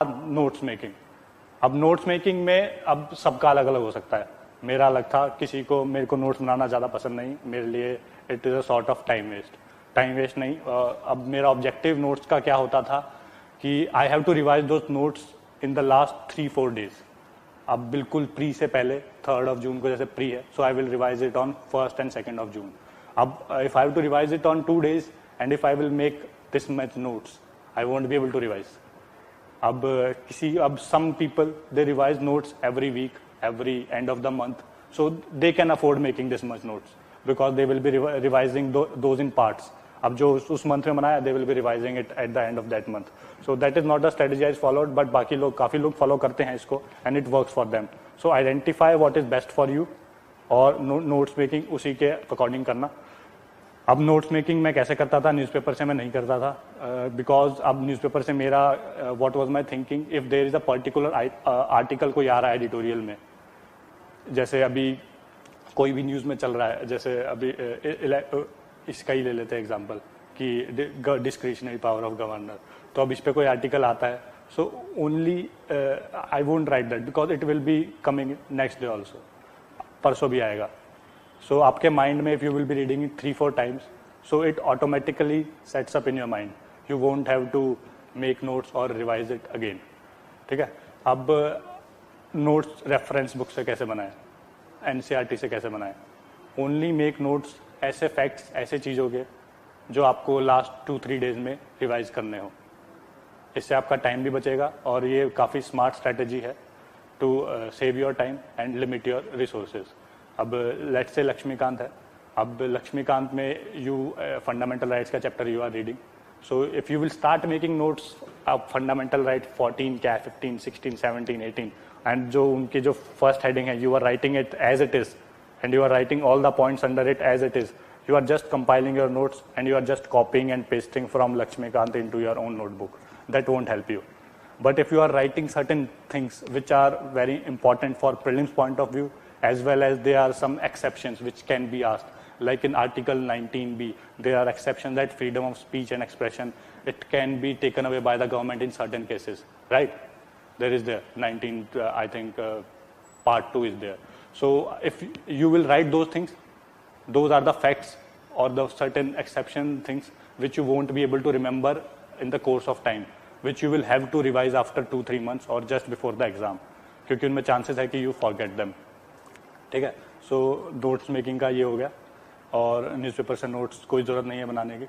Notes making. अब notes making में अब सबका अलग अलग हो सकता है। मेरा अलग था, किसी को मेरे को नोट्स बनाना ज़्यादा पसंद नहीं, मेरे लिए it is a sort of time waste नहीं। अब मेरा ऑब्जेक्टिव नोट्स का क्या होता था कि I have to revise those notes in the last 3-4 days. अब बिल्कुल प्री से पहले 3rd जून को जैसे प्री है, so I will revise it on 1st and 2nd June. अब if I have to revise it on 2 days and if I will make this much notes, I won't be able to revise. अब some people they revise notes every week, every end of the month, so they can afford making this much notes because they will be revising those in parts. अब जो उस month में बनाया, दे will be revising it at the end of that month. So that is not a strategy I followed, but बाकी लोग, काफी लोग follow करते हैं इसको and it works for them. So identify what is best for you और notes making उसी के अकॉर्डिंग करना। अब नोट्स मेकिंग मैं कैसे करता था, न्यूज़पेपर से मैं नहीं करता था, बिकॉज अब न्यूज़पेपर से मेरा what was my thinking, if there is a particular article कोई आ रहा है एडिटोरियल में, जैसे अभी कोई भी न्यूज़ में चल रहा है, जैसे अभी इसका ही ले लेते हैं एग्जांपल कि डिस्क्रिशनरी पावर ऑफ गवर्नर, तो अब इस पे कोई आर्टिकल आता है, so only I won't right that because it will be coming next day also, परसों भी आएगा। So आपके माइंड में, if you will be reading it 3-4 times, so it automatically sets up in your mind. You won't have to make notes or revise it again. ठीक है। अब notes reference book से कैसे बनाए, NCERT से कैसे बनाए? ओनली मेक नोट्स ऐसे फैक्ट्स, ऐसे चीज़ों के जो आपको लास्ट 2-3 डेज में रिवाइज करने हो। इससे आपका टाइम भी बचेगा और ये काफ़ी स्मार्ट स्ट्रैटेजी है to save your time and limit your resources. अब लेट्स से लक्ष्मीकांत है, अब लक्ष्मीकांत में यू फंडामेंटल राइट्स का chapter you are reading, so if you will start making notes अब फंडामेंटल राइट 14 क्या 15, 16, 17, 18 एंड जो उनकी जो फर्स्ट हेडिंग है, you are writing it as it is and you are writing all the points under it as it is, you are just compiling your notes and you are just copying and pasting from Laxmikanth into your own notebook, that won't help you. But if you are writing certain things which are very important for prelims point of view, as well as there are some exceptions which can be asked, like in Article 19B, there are exceptions that freedom of speech and expression, it can be taken away by the government in certain cases, right? There is there 19, I think part 2 is there. So if you will write those things, those are the facts or the certain exception things which you won't be able to remember in the course of time, which you will have to revise after 2-3 months or just before the exam, क्योंकि उनमें chances है कि you forget them। ठीक है। So notes making का ये हो गया और न्यूज़पेपर से नोट्स कोई ज़रूरत नहीं है बनाने की।